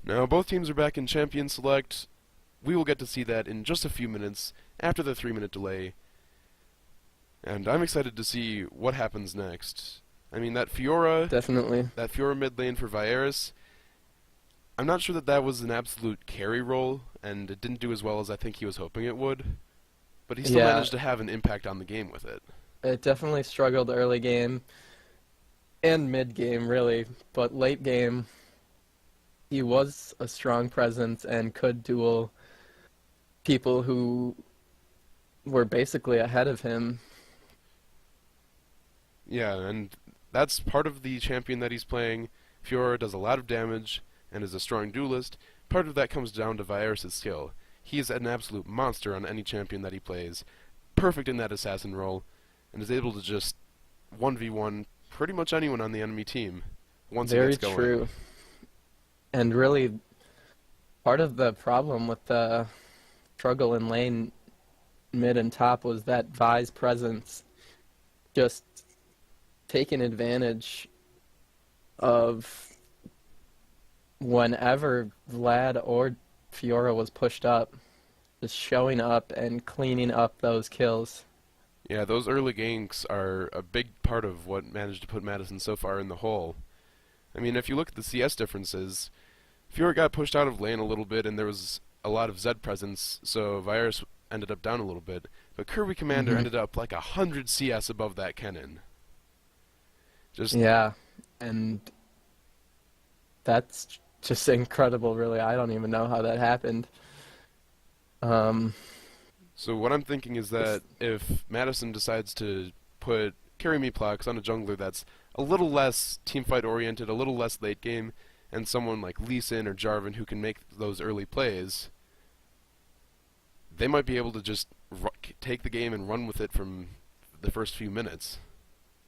Now, both teams are back in Champion Select. We will get to see that in just a few minutes after the 3-minute delay. And I'm excited to see what happens next. I mean, that Fiora Definitely. mid lane for Vaerris, I'm not sure that that was an absolute carry role, and it didn't do as well as I think he was hoping it would. But he still Yeah, managed to have an impact on the game with it. it definitely struggled early game and mid game, really. But late game, he was a strong presence and could duel people who were basically ahead of him. Yeah, and that's part of the champion that he's playing. Fiora does a lot of damage and is a strong duelist. Part of that comes down to Vaerris' skill. He is an absolute monster on any champion that he plays, perfect in that assassin role, and is able to just 1v1 pretty much anyone on the enemy team once he Very gets going. true. And really, part of the problem with the struggle in lane mid and top was that Vi's presence just taking advantage of whenever Vlad or Fiora was pushed up, just showing up and cleaning up those kills. Yeah, those early ganks are a big part of what managed to put Madison so far in the hole. I mean, if you look at the CS differences, Fiora got pushed out of lane a little bit, and there was a lot of Zed presence, so Vaerris ended up down a little bit. But Kirby Commander ended up like 100 CS above that Kennen. Just Yeah, and that's just incredible, really. I don't even know how that happened. Um, So what I'm thinking is that if Madison decides to put Carry Me Plax on a jungler that's a little less teamfight oriented, a little less late game, and someone like Lee Sin or Jarvan who can make those early plays, they might be able to just take the game and run with it from the first few minutes.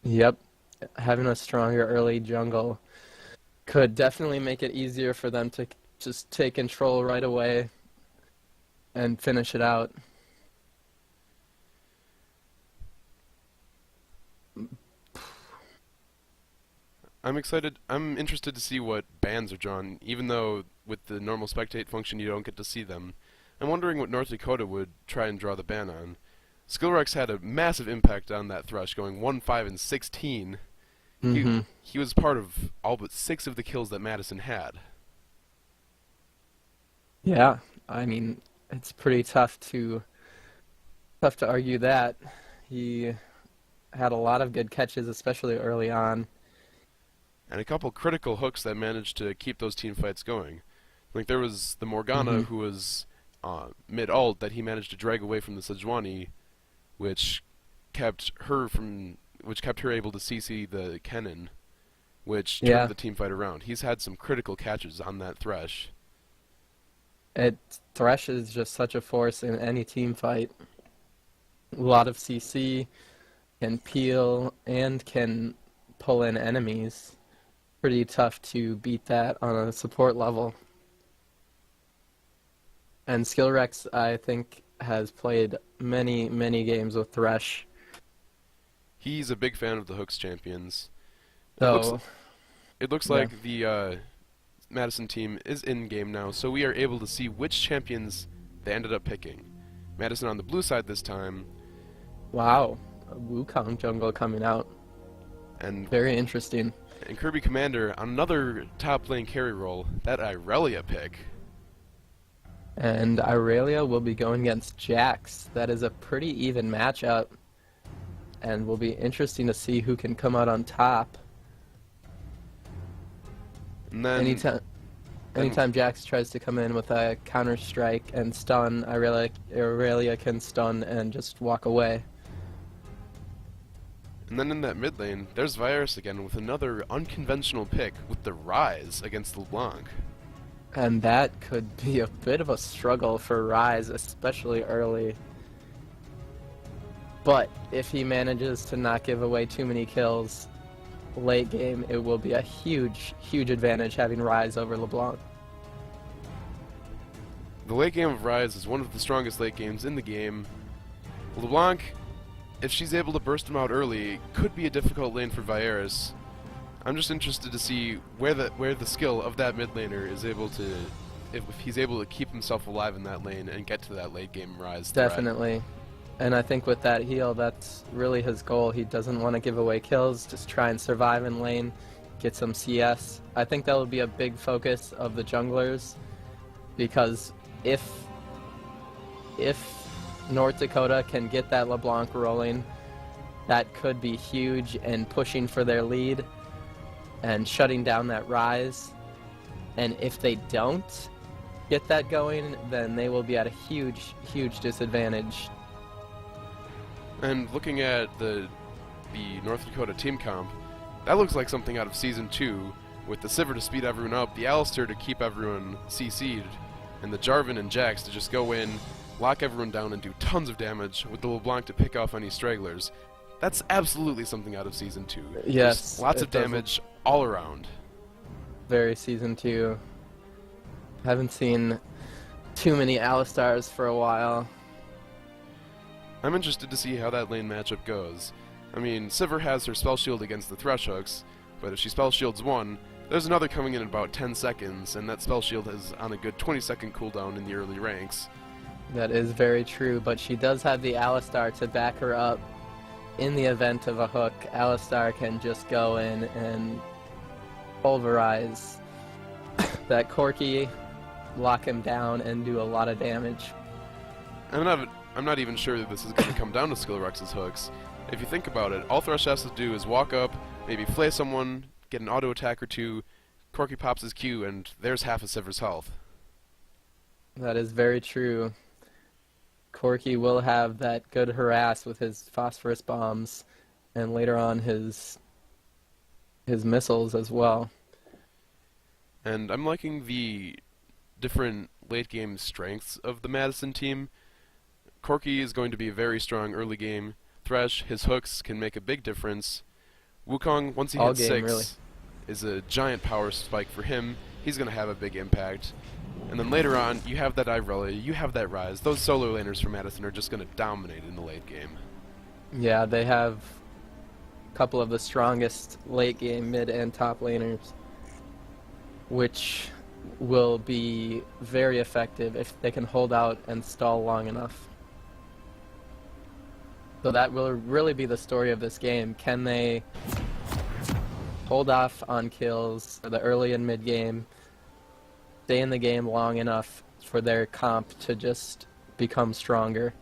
yep, having a stronger early jungle could definitely make it easier for them to just take control right away and finish it out. I'm excited. I'm interested to see what bans are drawn, even though with the normal spectate function you don't get to see them. I'm wondering what North Dakota would try and draw the ban on. Skillwrecks had a massive impact on that Thresh, going 1-5-16. He was part of all but 6 of the kills that Madison had. Yeah, I mean, it's pretty tough to argue that. He had a lot of good catches, especially early on. And a couple critical hooks that managed to keep those team fights going. Like there was the Morgana who was mid-ult that he managed to drag away from the Sejuani, which kept her able to CC the Kennen, which turned the team fight around. He's had some critical catches on that Thresh. Thresh is just such a force in any team fight. A lot of CC, can peel, and can pull in enemies. Pretty tough to beat that on a support level. And Skillwrecks, I think, has played many, many games with Thresh. He's a big fan of the Hooks champions. So, It looks like the Madison team is in-game now, so we are able to see which champions they ended up picking. Madison on the blue side this time. wow, a Wukong jungle coming out. And Very interesting. Kirby Commander on another top lane carry role, that Irelia pick. And Irelia will be going against Jax. That is a pretty even matchup. And will be interesting to see who can come out on top. And then Anytime Jax tries to come in with a counter strike and stun, Irelia can stun and just walk away. And then in that mid lane, there's Vaerris again with another unconventional pick with the Rise against LeBlanc. And that could be a bit of a struggle for Rise, especially early. But if he manages to not give away too many kills late game, it will be a huge, huge advantage having Rise over LeBlanc. The late game of Rise is one of the strongest late games in the game. LeBlanc, if she's able to burst him out early, could be a difficult lane for Vaerris. I'm just interested to see where the skill of that mid laner is able to, if he's able to keep himself alive in that lane and get to that late game rise threat. Definitely. And I think with that heal, that's really his goal. He doesn't want to give away kills, just try and survive in lane, get some CS. I think that will be a big focus of the junglers, because if North Dakota can get that LeBlanc rolling, that could be huge and pushing for their lead and shutting down that rise. And if they don't get that going, then they will be at a huge disadvantage. And looking at the North Dakota team comp, that looks like something out of Season 2, with the Sivir to speed everyone up, the Alistair to keep everyone CC'd, and the Jarvan and Jax to just go in, lock everyone down and do tons of damage, with the LeBlanc to pick off any stragglers. That's absolutely something out of Season 2. Yes. Just lots of damage all around. Very Season 2. Haven't seen too many Alistars for a while. I'm interested to see how that lane matchup goes. I mean, Sivir has her spell shield against the Thresh hooks, but if she spell shields one, there's another coming in about 10 seconds, and that spell shield is on a good 20-second cooldown in the early ranks. That is very true, but she does have the Alistar to back her up. In the event of a hook, Alistar can just go in and pulverize that Corki, lock him down, and do a lot of damage. I'm not even sure that this is going to come down to Skillwrecks' hooks. If you think about it, all Thresh has to do is walk up, maybe flay someone, get an auto attack or two, Corki pops his Q, and there's half of Sivir's health. That is very true. Corki will have that good harass with his phosphorus bombs, and later on his missiles as well. And I'm liking the different late game strengths of the Madison team. Corki is going to be very strong early game. Thresh, his hooks can make a big difference. Wukong, once he hits 6, really, is a giant power spike for him. He's going to have a big impact. And then later on, you have that Irelia, you have that Ryze. Those solo laners for Madison are just going to dominate in the late game. Yeah, they have a couple of the strongest late game mid and top laners, which will be very effective if they can hold out and stall long enough. So that will really be the story of this game. Can they hold off on kills for the early and mid game, stay in the game long enough for their comp to just become stronger?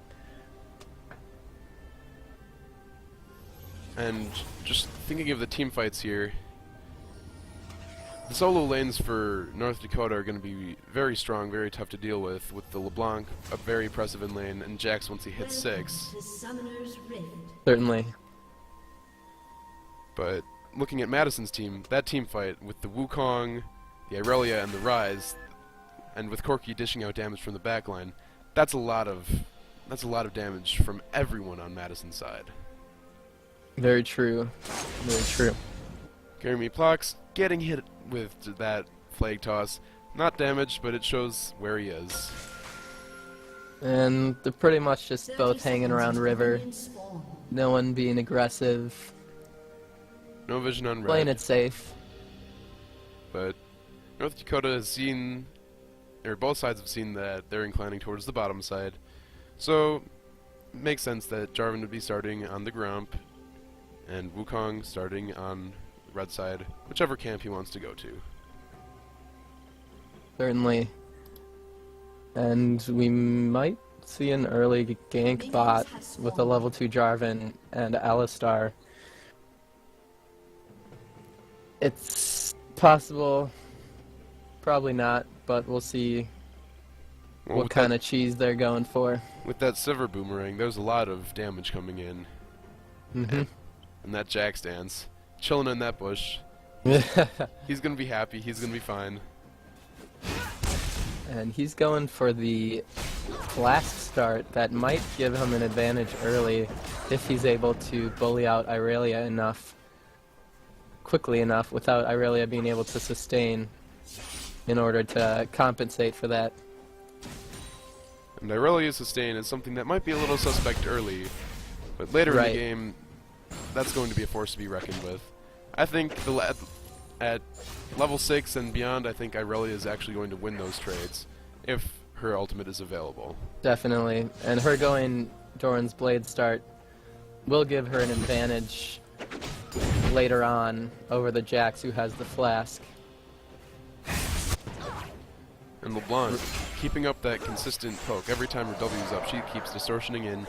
And just thinking of the team fights here, the solo lanes for North Dakota are going to be very strong, very tough to deal with the LeBlanc up very impressive in lane, and Jax once he hits 6. Certainly. But looking at Madison's team, that team fight with the Wukong, the Irelia, and the Ryze, and with Corki dishing out damage from the backline, that's a lot of damage from everyone on Madison's side. Very true. Very true. Jeremy Plox getting hit with that flag toss. Not damaged, but it shows where he is. And they're pretty much just both hanging around river. No one being aggressive. No vision on red. Playing it safe. But North Dakota has seen, or both sides have seen that they're inclining towards the bottom side. So it makes sense that Jarvan would be starting on the Grump, and Wukong starting on the red side, whichever camp he wants to go to. Certainly. And we might see an early gank bot with a level 2 Jarvan and Alistar. It's possible, probably not, but we'll see what kind of cheese they're going for. With that Sivir boomerang, there's a lot of damage coming in. Mm-hmm. And that Jax dance, chilling in that bush. He's gonna be happy, he's gonna be fine. And he's going for the blast start that might give him an advantage early if he's able to bully out Irelia quickly enough without Irelia being able to sustain in order to compensate for that. And Irelia's sustain is something that might be a little suspect early, but later in the game, that's going to be a force to be reckoned with. I think at level 6 and beyond, I think Irelia is actually going to win those trades if her ultimate is available. Definitely. And her going Doran's Blade start will give her an advantage later on over the Jax who has the Flask. And LeBlanc, keeping up that consistent poke. Every time her W's up, she keeps distortioning in,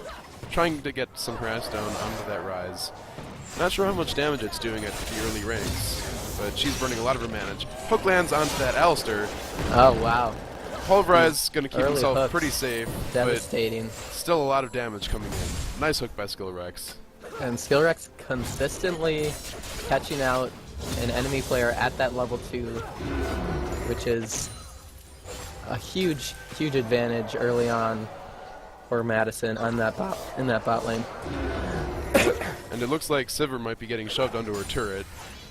trying to get some harass down onto that rise. Not sure how much damage it's doing at the early ranks, but she's burning a lot of her mana. Hook lands onto that Alistair. Oh, wow. Pulverize going to keep Early himself hooks. pretty safe, Devastating. but still a lot of damage coming in. Nice hook by Skillwrecks. And Skillwrecks consistently catching out an enemy player at that level 2, which is a huge, huge advantage early on for Madison on that in that bot lane. And it looks like Sivir might be getting shoved onto her turret,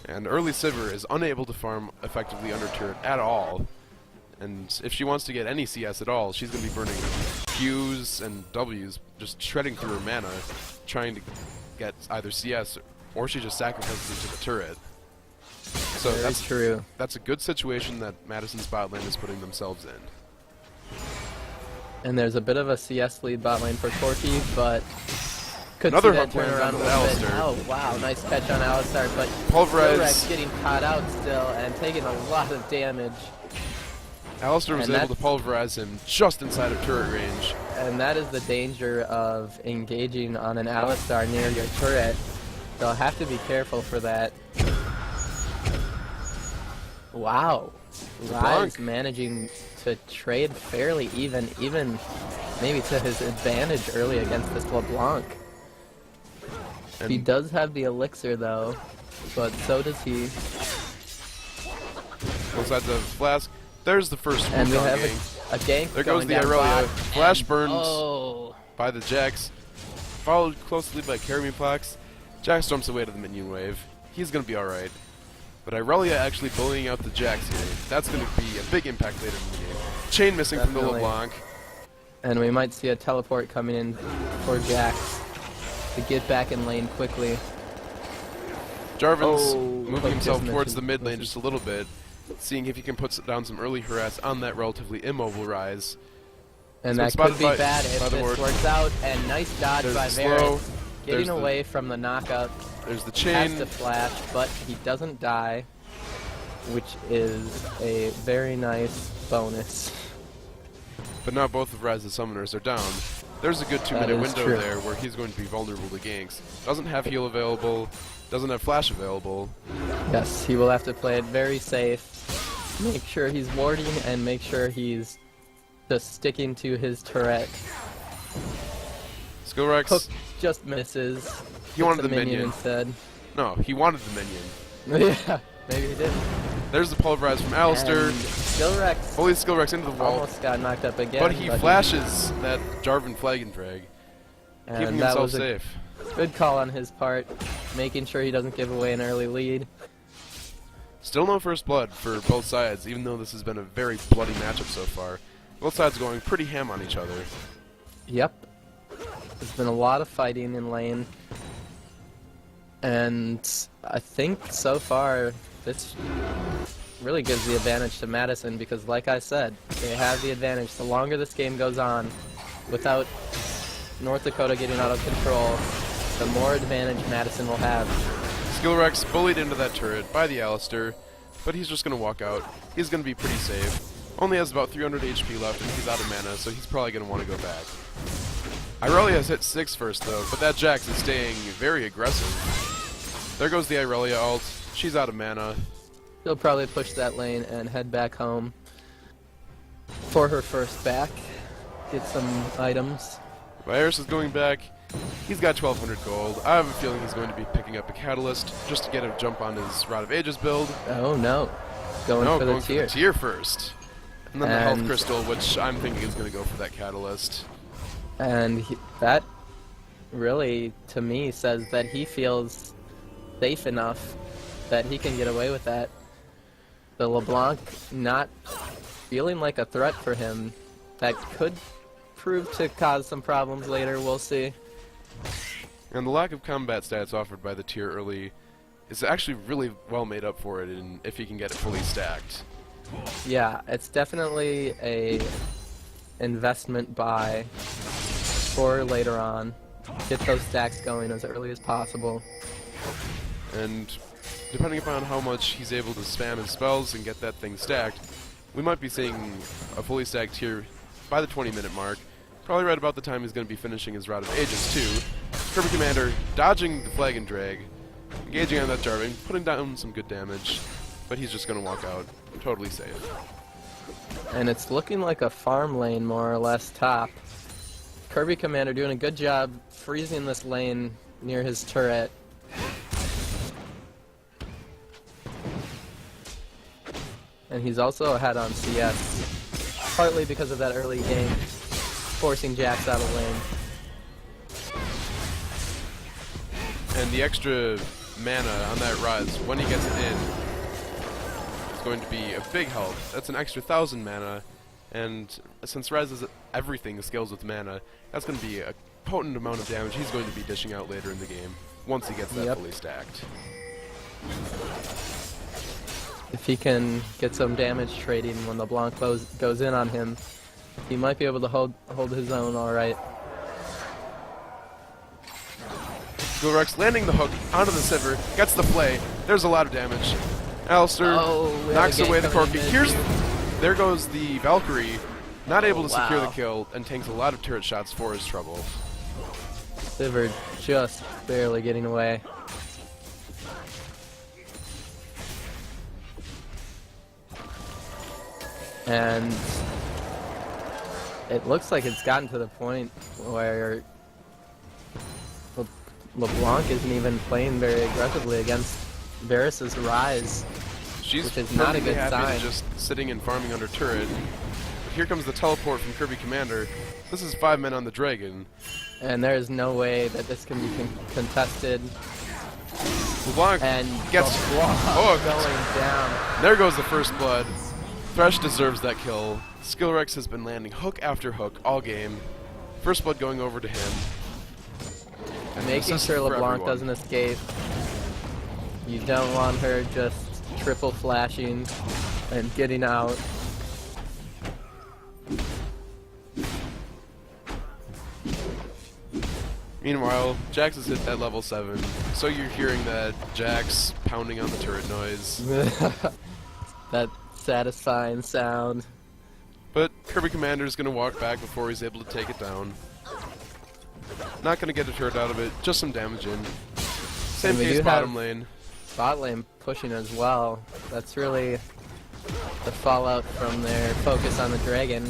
and early Sivir is unable to farm effectively under turret at all. And if she wants to get any CS at all, she's going to be burning Qs and Ws, just shredding through her mana, trying to get either CS, or she just sacrifices it to the turret. So Very true. That's a good situation that Madison's bot lane is putting themselves in. And there's a bit of a CS lead bot lane for Corki, but could Another see that hook lands turn around a onto little bit. Alistair. Oh wow, nice catch on Alistair, but Pulverize. Skillwrecks getting caught out still and taking a lot of damage. Alistair was And able to pulverize him just inside of turret range. And that is the danger of engaging on an Alistar near your turret. They'll have to be careful for that. Wow. Rise managing to trade fairly even maybe to his advantage early against this LeBlanc. And He does have the elixir though, but so does he. both sides of Flask. There's the first And we Wukong have gank. a gank. There goes going the down Irelia. bot, Flash and- burned Oh. by the Jax, followed closely by Kirbycommander. Jax storms away to the minion wave. He's going to be alright. But Irelia actually bullying out the Jax here. That's going to be a big impact later in the game. Chain missing from the Definitely. LeBlanc. And we might see a teleport coming in for Jax to get back in lane quickly. Jarvan's Oh, moving hook himself just towards the mentioned- mid lane just a little bit, seeing if he can put down some early harass on that relatively immobile rise. And So that spotted could be by- bad if by the this ward. works out. And nice dodge There's by the Vaerris. slow. Getting There's the- away from the knockup. There's the Has chain. to flash, but he doesn't die, which is a very nice bonus. But now both of Rise's summoners are down. There's a good 2-minute is window true. there where he's going to be vulnerable to ganks. Doesn't have heal available, doesn't have flash available. Yes, he will have to play it very safe. Make sure he's warding and make sure he's just sticking to his turret. Skillwrecks, Hook just misses. he wanted Hits the a minion. instead. No, he wanted the minion. Yeah, maybe he did. There's the pulverize from Alistair. And Skillwrecks Holy Skillwrecks into the wall. almost got knocked up again. But he flashes that Jarvan flag and drag, and keeping that himself was a safe. good call on his part, making sure he doesn't give away an early lead. Still no first blood for both sides, even though this has been a very bloody matchup so far. Both sides going pretty ham on each other. Yep. There's been a lot of fighting in lane. And I think so far this really gives the advantage to Madison because like I said, they have the advantage. The longer this game goes on without North Dakota getting out of control, the more advantage Madison will have. Skillwrecks bullied into that turret by the Alistair, but he's just going to walk out. He's going to be pretty safe. Only has about 300 HP left and he's out of mana, so he's probably going to want to go back. Irelia has hit 6 first though, but that Jax is staying very aggressive. There goes the Irelia ult. She's out of mana. She'll probably push that lane and head back home for her first back. Get some items. Vaerris is going back. He's got 1200 gold. I have a feeling he's going to be picking up a catalyst just to get a jump on his Rod of Ages build. Oh no. Going for the going tier. for the tier first. And then the health And- crystal, which I'm thinking is going to go for that catalyst. And that really, to me, says that he feels safe enough that he can get away with that. The LeBlanc not feeling like a threat for him, that could prove to cause some problems later, we'll see. And the lack of combat stats offered by the tier early is actually really well made up for it if he can get it fully stacked. Yeah, it's definitely a investment buy for later on. Get those stacks going as early as possible. And depending upon how much he's able to spam his spells and get that thing stacked, we might be seeing a fully stacked tier by the 20-minute mark. Probably right about the time he's going to be finishing his Route of Ages too. Kirby Commander dodging the flag and drag, engaging on that Jarvan, putting down some good damage, but he's just going to walk out totally safe. And it's looking like a farm lane more or less top. Kirby Commander doing a good job freezing this lane near his turret. And he's also ahead on CS, partly because of that early game, forcing Jax out of lane. And the extra mana on that rise, when he gets it in, is going to be a big help. That's an extra 1,000 mana, and since Rise is everything scales with mana, that's going to be a potent amount of damage he's going to be dishing out later in the game, once he gets that fully stacked. If he can get some damage trading when LeBlanc goes in on him, he might be able to hold his own alright. Skillwrecks landing the hook onto the Sivir, gets the play, there's a lot of damage. Alistair knocks away the Corki. There goes the Valkyrie, not able to secure the kill, and takes a lot of turret shots for his trouble. Sivir just barely getting away. And it looks like it's gotten to the point where LeBlanc isn't even playing very aggressively against Vaerris' Rise, which is not a good sign. Just sitting and farming under turret. But here comes the teleport from Kirby Commander. This is 5 men on the dragon. And there is no way that this can be contested. LeBlanc gets hooked. Going down. There goes the first blood. Thresh deserves that kill. Skillwrecks has been landing hook after hook all game. First blood going over to him. And making sure LeBlanc doesn't escape. You don't want her just triple flashing and getting out. Meanwhile, Jax has hit that level 7, so you're hearing that Jax pounding on the turret noise. That satisfying sound. But Kirby Commander is going to walk back before he's able to take it down. Not going to get a turret out of it, just some damage in. Same case bottom lane. Bot lane pushing as well. That's really the fallout from their focus on the dragon.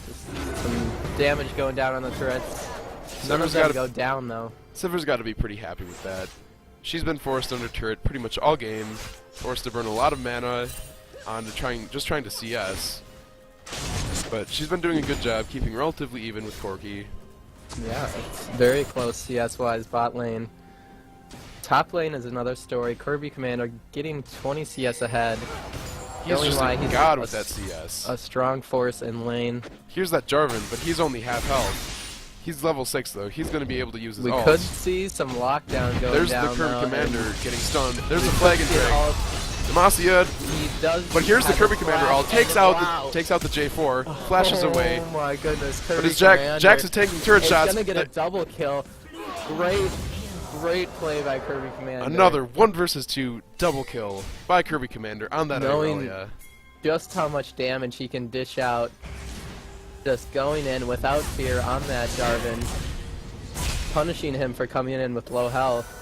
Just some damage going down on the turrets. None of them go down though. Sivir's got to be pretty happy with that. She's been forced under turret pretty much all game, forced to burn a lot of mana on just trying to CS. But she's been doing a good job keeping relatively even with Corki. Yeah, it's very close CS-wise bot lane. Top lane is another story. Kirby Commander getting 20 CS ahead. He's just a god with that CS. A strong force in lane. Here's that Jarvan, but he's only half health. He's level 6 though. He's going to be able to use his ult. We could see some lockdown going There's down. There's the Kirby though, Commander getting stunned. There's the flag and drag. Demacia, but here's the Kirby Commander ult. Takes out the J4, flashes away. Oh my goodness, Kirby but as Jax is taking turret shots. He's gonna get a double kill. Great play by Kirby Commander. Another 1 versus 2 double kill by Kirby Commander on that Irelia. Just how much damage he can dish out. Just going in without fear on that Jarvan. Punishing him for coming in with low health.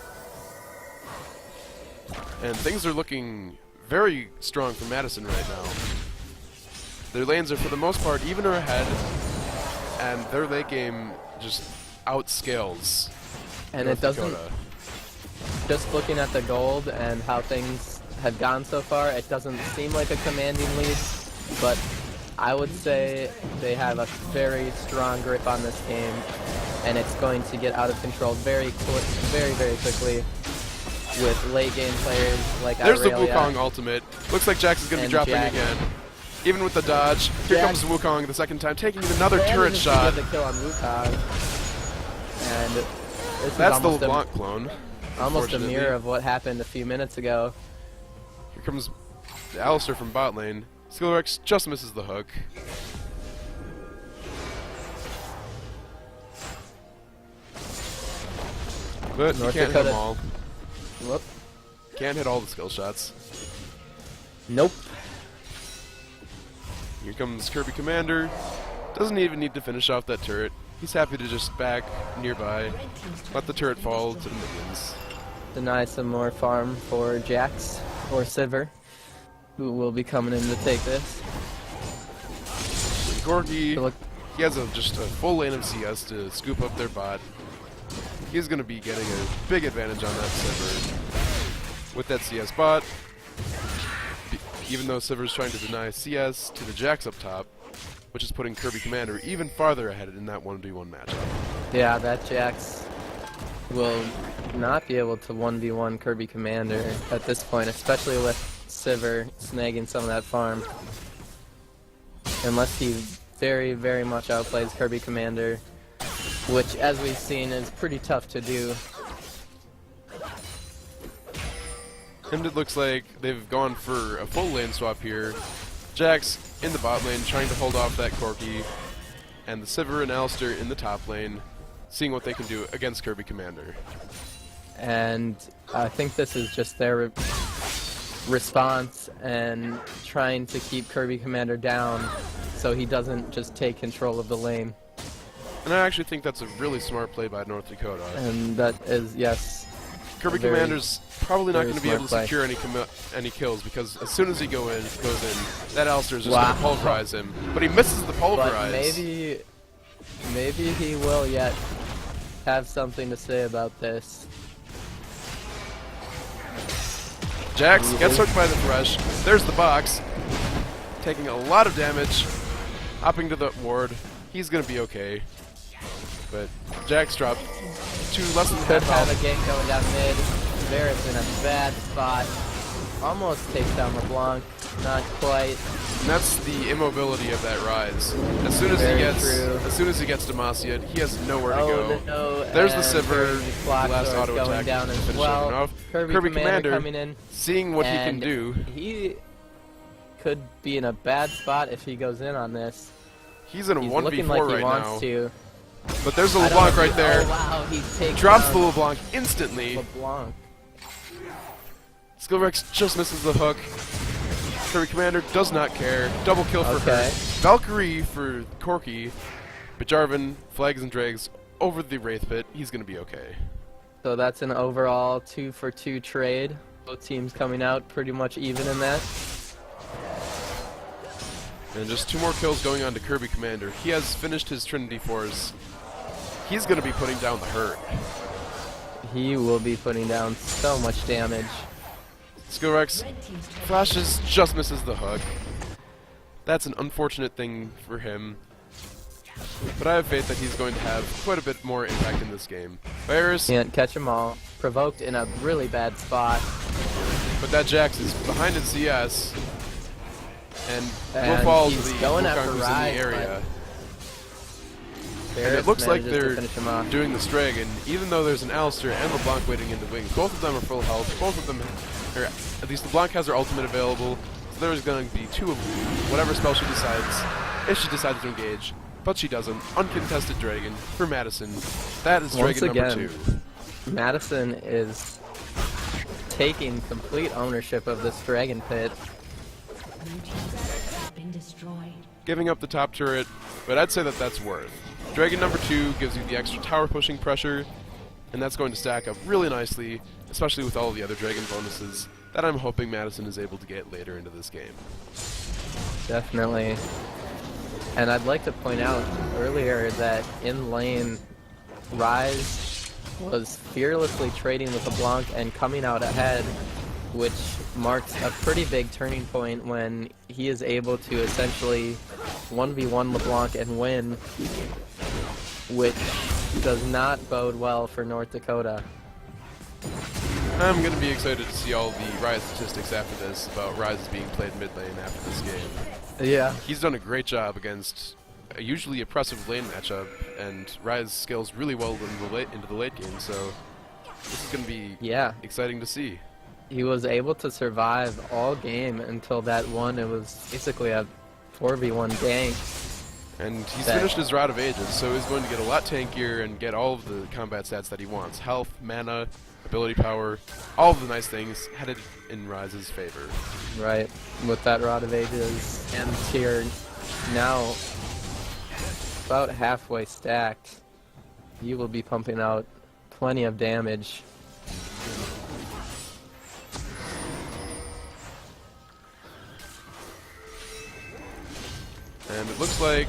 And things are looking very strong for Madison right now. Their lanes are, for the most part, even or ahead, and their late game just outscales. And it doesn't. Just looking at the gold and how things have gone so far, it doesn't seem like a commanding lead, but I would say they have a very strong grip on this game, and it's going to get out of control very quickly. With late game players like There's Irelia. the Wukong ultimate. Looks like Jax is going to be dropping again. Even with the dodge. Here comes Wukong the second time, taking another turret shot. The kill on Wukong. And this that's the LeBlanc clone. Almost a unfortunately. mirror of what happened a few minutes ago. Here comes Alistar from bot lane. Skillwrecks just misses the hook. But he North can't hit Dakota. them all. Whoop. Can't hit all the skill shots. Nope. Here comes kirbycommander. Doesn't even need to finish off that turret. He's happy to just back nearby, let the turret fall to the minions. Deny some more farm for Jax or Sivir, who will be coming in to take this. And Corky, So look, he has just a full lane of CS to scoop up their bot. He's going to be getting a big advantage on that Sivir. With that CS bot, even though Sivir's trying to deny CS to the Jax up top, which is putting kirbycommander even farther ahead in that 1v1 matchup. yeah, that Jax will not be able to 1v1 kirbycommander at this point, especially with Sivir snagging some of that farm. Unless he very, very much outplays kirbycommander, which, as we've seen, is pretty tough to do. And it looks like they've gone for a full lane swap here. Jax in the bot lane trying to hold off that Corky, and the Sivir and Alistar in the top lane seeing what they can do against kirbycommander. And I think this is just their response and trying to keep kirbycommander down so he doesn't just take control of the lane. And I actually think that's a really smart play by North Dakota. And that is, yes, kirbycommander's probably not very going to be able to smart play. secure any kills because as soon as he goes in, that Alistar is just Wow. going to pulverize him. But he misses the but pulverize. maybe he will yet have something to say about this. Jax gets hooked by the Thresh. There's the box. Taking a lot of damage. Hopping to the ward. He's going to be okay. But Jax dropped to less than Could half have a health. gank going down mid. Vaerris in a bad spot. Almost takes down LeBlanc. Not quite. And that's the immobility of that Rise. As soon as Very he gets true. Demacia, he has nowhere to Oh go. no! There's the and Sivir, Kirby's the last sword's auto going attack down to as finish well. everything off. Kirby coming in, seeing what he can and do. He could be in a bad spot if he goes in on this. He's in a He's 1v4 looking like he right wants now. to. But there's a I don't LeBlanc know- right there. Oh wow! He takes Drops down the LeBlanc instantly. LeBlanc. Skillwrecks just misses the hook. kirbycommander does not care. Double kill for her. Okay. Valkyrie for Corky. But Jarvan flags and drags over the Wraith Pit. He's going to be okay. So that's an overall 2-for-2 trade. Both teams coming out pretty much even in that. And just 2 more kills going on to kirbycommander. He has finished his Trinity Force. He's going to be putting down the hurt. He will be putting down so much damage. Skillwrecks flashes, just misses the hook. That's an unfortunate thing for him. But I have faith that he's going to have quite a bit more impact in this game. Vaerris, Can't catch them all. Provoked in a really bad spot. but that Jax is behind in CS. And will And fall to he's the going Wukong after who's in the Rise, area. But And it looks like manages to they're finish him off. doing the Strag, and even though there's an Alistar and LeBlanc waiting in the wings, both of them are full health, both of them, or at least LeBlanc has her ultimate available, so there's going to be 2 of whatever spell she decides, if she decides to engage, but she doesn't. Uncontested Dragon for Madison. That is Once Dragon number again, 2. Madison is taking complete ownership of this Dragon Pit. Been destroyed. Giving up the top turret, but I'd say that that's worth. Dragon number 2 gives you the extra tower pushing pressure, and that's going to stack up really nicely, especially with all the other Dragon bonuses that I'm hoping Madison is able to get later into this game. Definitely. And I'd like to point out earlier that in lane, Rise was fearlessly trading with LeBlanc and coming out ahead, which marks a pretty big turning point when he is able to essentially 1v1 LeBlanc and win, which does not bode well for North Dakota. I'm going to be excited to see all the Rise statistics after this about Rise being played mid lane after this game. Yeah. He's done a great job against a usually oppressive lane matchup, and Rise scales really well into the late game, so This is going to be Yeah. exciting to see. He was able to survive all game until that one. It was basically a 4v1 gank. And he's finished his Rod of Ages, so he's going to get a lot tankier and get all of the combat stats that he wants. Health, mana, ability power, all of the nice things headed in Ryze's favor. Right, with that Rod of Ages and tier now about halfway stacked, you will be pumping out plenty of damage. And it looks like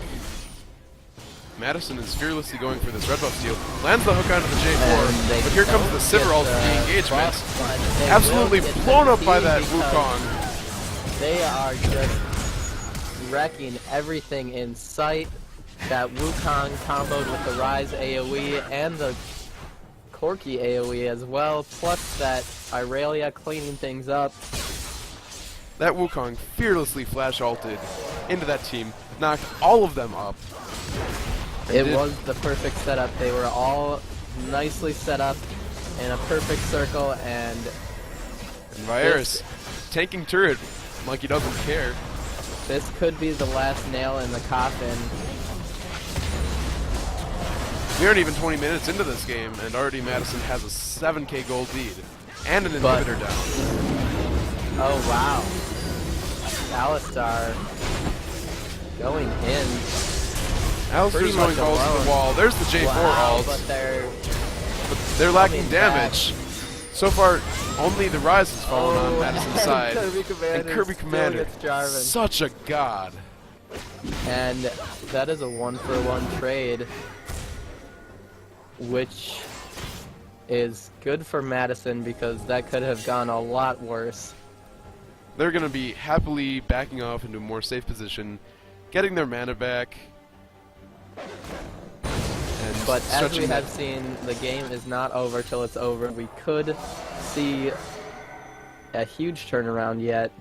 Madison is fearlessly going for this red buff steal. Lands the hook onto the J4, but here comes the Sivir ult for the engagement. Absolutely blown up by that Wukong. They are just wrecking everything in sight. That Wukong comboed with the Ryze AoE and the Corki AoE as well, plus that Irelia cleaning things up. That Wukong fearlessly flash ulted into that team, knocked all of them up. It was the perfect setup. They were all nicely set up in a perfect circle, and Vaerris tanking turret like he doesn't care. This could be the last nail in the coffin. We aren't even 20 minutes into this game, and already Madison has a 7k gold lead and an inhibitor down. Oh wow. Alistar going in. Alistar's going balls to the wall. There's the J4 ult. But they're lacking damage. So far, only the Ryze has fallen on Madison's side. And Kirby Commander, such a god. And that is a 1-for-1 trade, which is good for Madison because that could have gone a lot worse. They're going to be happily backing off into a more safe position, getting their mana back. But as we have seen, the game is not over till it's over. We could see a huge turnaround yet.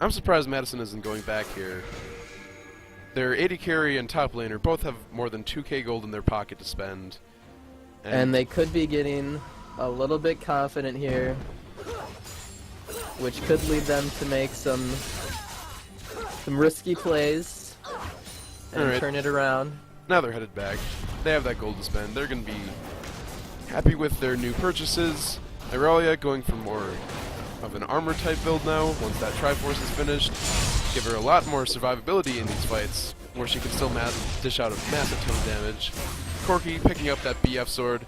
I'm surprised Madison isn't going back here. Their AD carry and top laner both have more than 2k gold in their pocket to spend. And they could be getting a little bit confident here, which could lead them to make some risky plays and turn it around. Now they're headed back. They have that gold to spend. They're going to be happy with their new purchases. Irelia going for more of an armor type build now once that Triforce is finished. Give her a lot more survivability in these fights where she can still dish out a massive ton of damage. Corki picking up that BF sword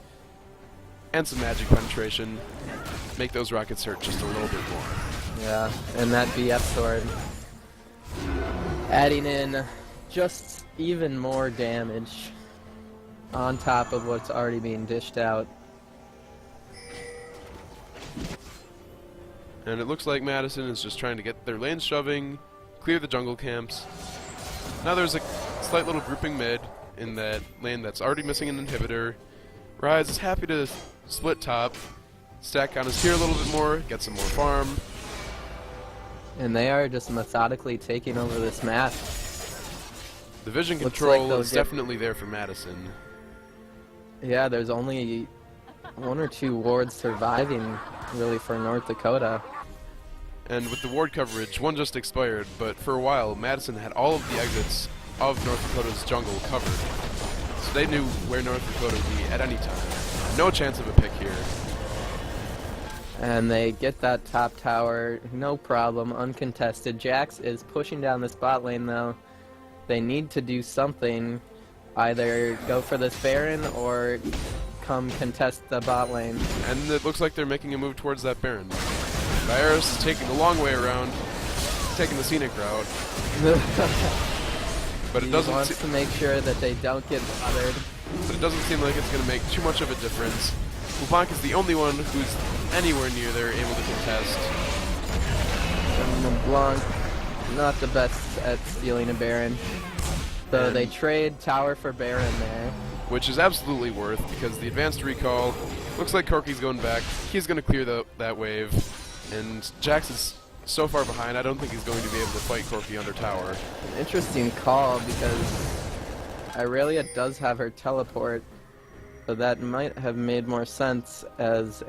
and some magic penetration. Make those rockets hurt just a little bit more. Yeah, and that BF sword adding in just even more damage on top of what's already being dished out. And it looks like Madison is just trying to get their lanes shoving, clear the jungle camps. Now there's a slight little grouping mid in that lane that's already missing an inhibitor. Ryze is happy to split top, stack on his tier a little bit more, get some more farm. And they are just methodically taking over this map. The vision control is definitely there for Madison. Yeah, there's only 1 or 2 wards surviving, really, for North Dakota. And with the ward coverage, one just expired, but for a while, Madison had all of the exits of North Dakota's jungle covered. So they knew where North Dakota would be at any time. No chance of a pick here. And they get that top tower, no problem, uncontested. Jax is pushing down this bot lane, though. They need to do something, either go for this Baron or come contest the bot lane. And it looks like they're making a move towards that Baron. Vaerris is taking the long way around, taking the scenic route. But it doesn't. He wants to make sure that they don't get bothered. But it doesn't seem like it's going to make too much of a difference. LeBlanc is the only one who's anywhere near there able to contest. And LeBlanc, not the best at stealing a Baron. So they trade tower for Baron there. Which is absolutely worth, because the advanced recall looks like Corki's going back. He's going to clear that wave. And Jax is so far behind, I don't think he's going to be able to fight Corki under tower. Interesting call, because Irelia does have her teleport. So that might have made more sense as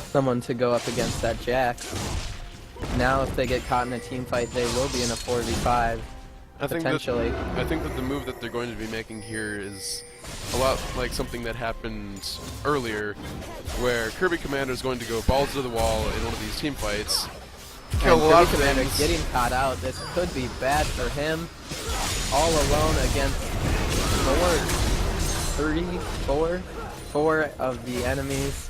someone to go up against that Jax. Now if they get caught in a team fight, they will be in a 4v5, potentially. I think that the move that they're going to be making here is a lot like something that happened earlier, where Kirby-Commander is going to go balls to the wall in one of these team fights. Kill a lot of Kirby-Commander things. getting caught out. This could be bad for him. All alone against four of the enemies.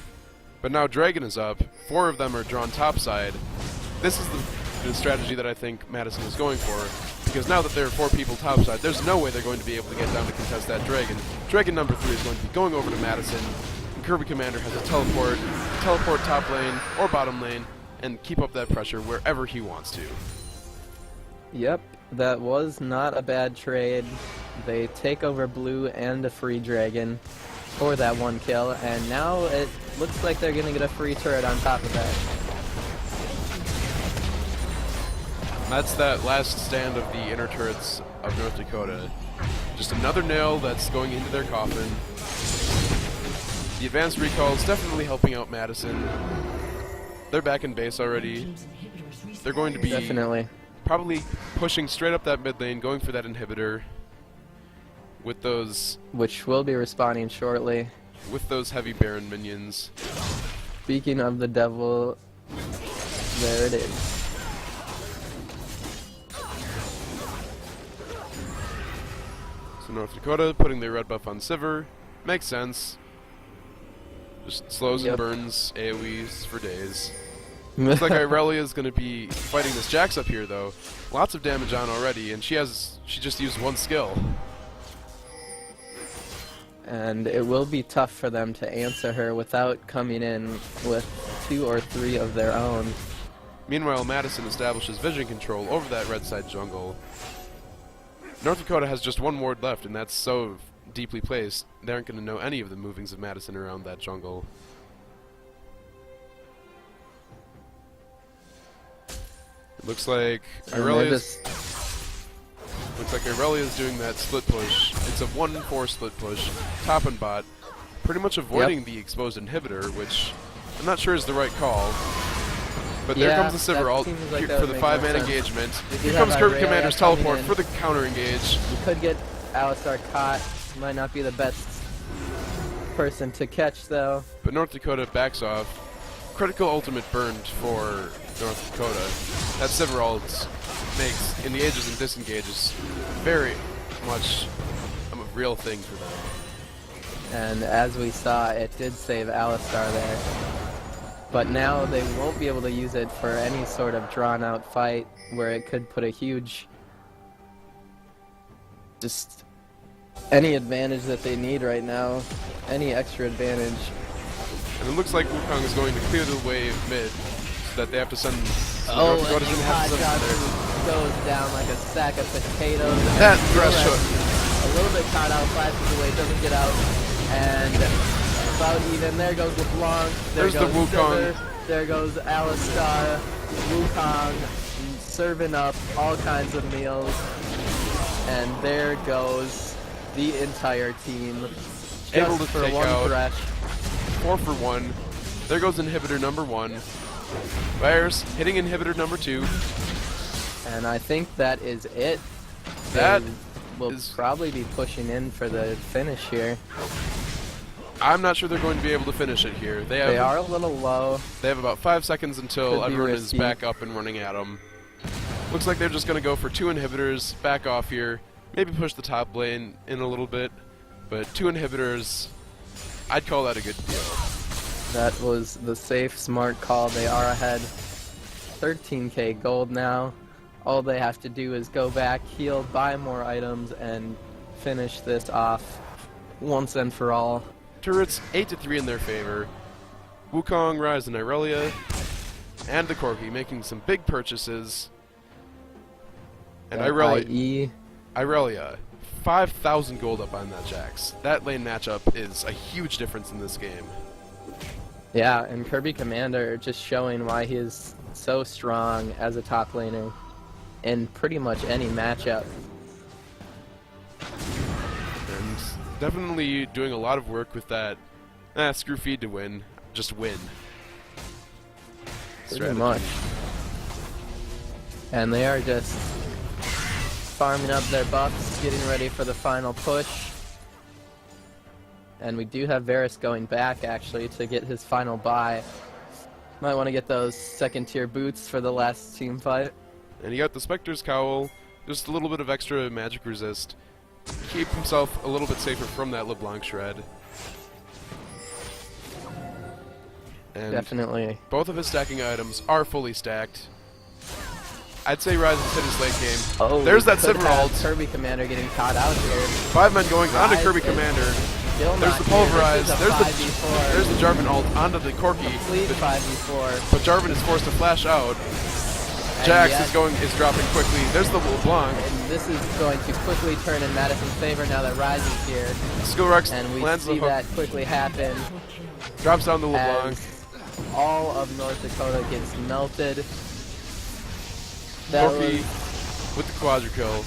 But now Dragon is up. 4 of them are drawn topside. This is the strategy that I think Madison is going for, because now that there are 4 people topside, there's no way they're going to be able to get down to contest that Dragon. Dragon number 3 is going to be going over to Madison, and Kirby-Commander has a teleport top lane or bottom lane, and keep up that pressure wherever he wants to. Yep, that was not a bad trade. They take over blue and a free dragon for that 1 kill, and now it looks like they're gonna get a free turret on top of that. That's that last stand of the inner turrets of North Dakota. Just another nail that's going into their coffin. The advanced recall is definitely helping out Madison. They're back in base already. They're going to be Definitely. probably pushing straight up that mid lane, going for that inhibitor with those Which will be respawning shortly. heavy Baron minions. Speaking of the devil, there it is. So North Dakota putting their red buff on Sivir. Makes sense. Just slows and Yep. burns AoEs for days. Looks like Irelia is going to be fighting this Jax up here, though. Lots of damage on already, and she just used 1 skill. And it will be tough for them to answer her without coming in with 2 or 3 of their own. Meanwhile, Madison establishes vision control over that red side jungle. North Dakota has just 1 ward left, and that's so deeply placed, they aren't going to know any of the movings of Madison around that jungle. It looks like Irelia's doing that split push. It's a 1-4 split push, top and bot, pretty much avoiding the exposed inhibitor, which I'm not sure is the right call. But there Yeah, comes the Sivir that ult seems like here that for would the make more 5-man sense. engagement. We Here do comes have Kirby-Commander's Irelia coming teleport in. for the counter engage. You could get Alistar caught. Might not be the best person to catch, though. But North Dakota backs off. Critical ultimate burned for North Dakota. That Sivir ult makes engages and disengages very much a real thing for them. And as we saw, it did save Alistar there. But now they won't be able to use it for any sort of drawn-out fight where it could put a huge... just any advantage that they need right now. Any extra advantage. And it looks like Wukong is going to clear the wave mid, so that they have to send... Oh, North Dakota's and gonna have to send Hot goes down like a sack of potatoes. that And thresh Skillwrecks hook. a little bit caught out, flashes away, doesn't get out. And about even. There goes LeBlanc. There's the goes Wukong. Sivir, there goes Alistar. Wukong serving up all kinds of meals. And there goes the entire team. Able Just to for take one out thresh. 4 for 1. There goes inhibitor number 1. Vaerris hitting inhibitor number 2. And I think that is it. That They will is- probably be pushing in for the finish here. I'm not sure they're going to be able to finish it here. They are a little low. They have about 5 seconds until Could be everyone is risky. back up and running at them. Looks like they're just going to go for 2 inhibitors, back off here, maybe push the top lane in a little bit, but 2 inhibitors, I'd call that a good deal. That was the safe, smart call. They are ahead. 13k gold now. All they have to do is go back, heal, buy more items, and finish this off once and for all. Turrets 8-3 in their favor. Wukong, Ryze, and Irelia, and the Corki making some big purchases. And That IE, Irelia, 5,000 gold up on that Jax. That lane matchup is a huge difference in this game. yeah, and Kirby-Commander just showing why he is so strong as a top laner in pretty much any matchup. and definitely doing a lot of work with that screw feed to win, just win. Pretty Strategy. much. And they are just farming up their buffs, getting ready for the final push. And we do have Vaerris going back, actually, to get his final buy. Might want to get those second-tier boots for the last team fight. And he got the Spectre's Cowl, just a little bit of extra magic resist. Keep himself a little bit safer from that LeBlanc Shred. And Definitely. both of his stacking items are fully stacked. I'd say Rise has hit his late game. Oh, there's that could Sivir have ult. Kirby Commander getting caught out here. 5 men going onto Rise Kirby is Commander. Still There's not the here. Pulverize. This is a There's the 5v4. there's the Jarvan ult onto the Corki. Complete 5v4. But Jarvan is forced to flash out. And Jax yet- is dropping quickly. There's the LeBlanc. And this is going to quickly turn in Madison's favor now that Rise is here. Skillwrecks And we lands the see hook, that quickly happen drops down the LeBlanc. as all of North Dakota gets melted. That Corki was with the quadra kill.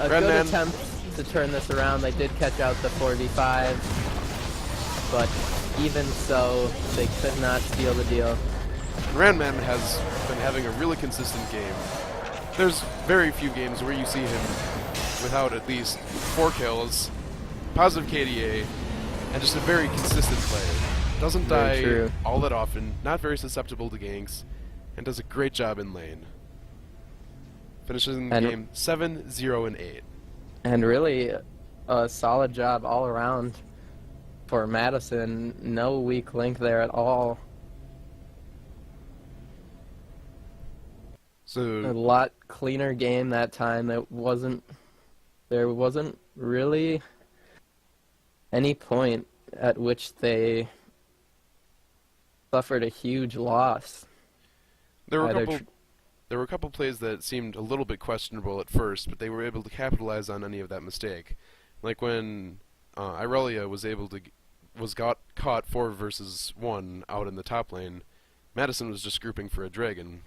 a Red good Man. attempt to turn this around. They did catch out the 4v5, but even so, they could not steal the deal. Randman has been having a really consistent game. There's very few games where you see him without at least 4 kills, positive KDA, and just a very consistent player. Doesn't Very die true. all that often, not very susceptible to ganks, and does a great job in lane. Finishes the And- game 7-0 and 8. And really, a solid job all around for Madison. No weak link there at all. A So lot cleaner game that time. There wasn't really any point at which they suffered a huge loss. there were a either couple. There were a couple plays that seemed a little bit questionable at first, but they were able to capitalize on any of that mistake. Like when Irelia got caught 4 versus 1 out in the top lane, Madison was just grouping for a dragon.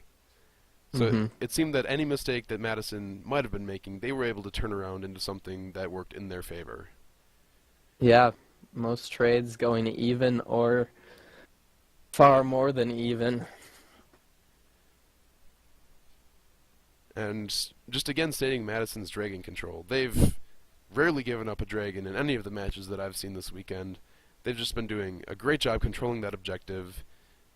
So Mhm. it seemed that any mistake that Madison might have been making, they were able to turn around into something that worked in their favor. Yeah, most trades going even or far more than even. And just again stating Madison's dragon control. They've rarely given up a dragon in any of the matches that I've seen this weekend. They've just been doing a great job controlling that objective,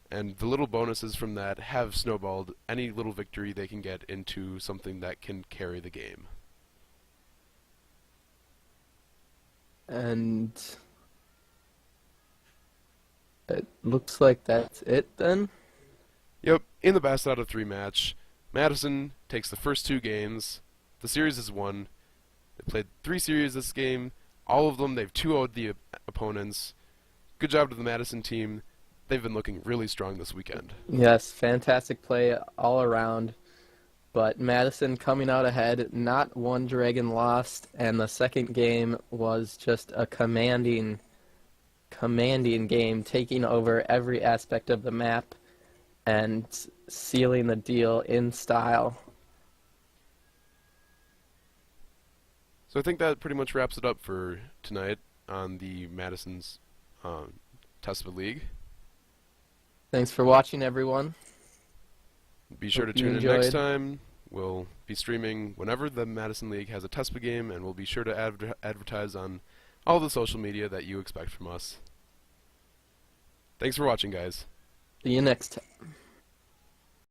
and the little bonuses from that have snowballed any little victory they can get into something that can carry the game. And it looks like that's it then. Yep, in the best out of 3 match, Madison takes the first 2 games. The series is won. They played 3 series this game. All of them, they've 2-0'd the opponents. Good job to the Madison team. They've been looking really strong this weekend. Yes, fantastic play all around. But Madison coming out ahead, not one dragon lost, and the second game was just a commanding game, taking over every aspect of the map and sealing the deal in style. So I think that pretty much wraps it up for tonight on the Madison's Tespa League. Thanks for watching, everyone. Be sure to Hope you tune in next enjoyed. time. We'll be streaming whenever the Madison League has a Tespa game, and we'll be sure to advertise on all the social media that you expect from us. Thanks for watching, guys. See you next time.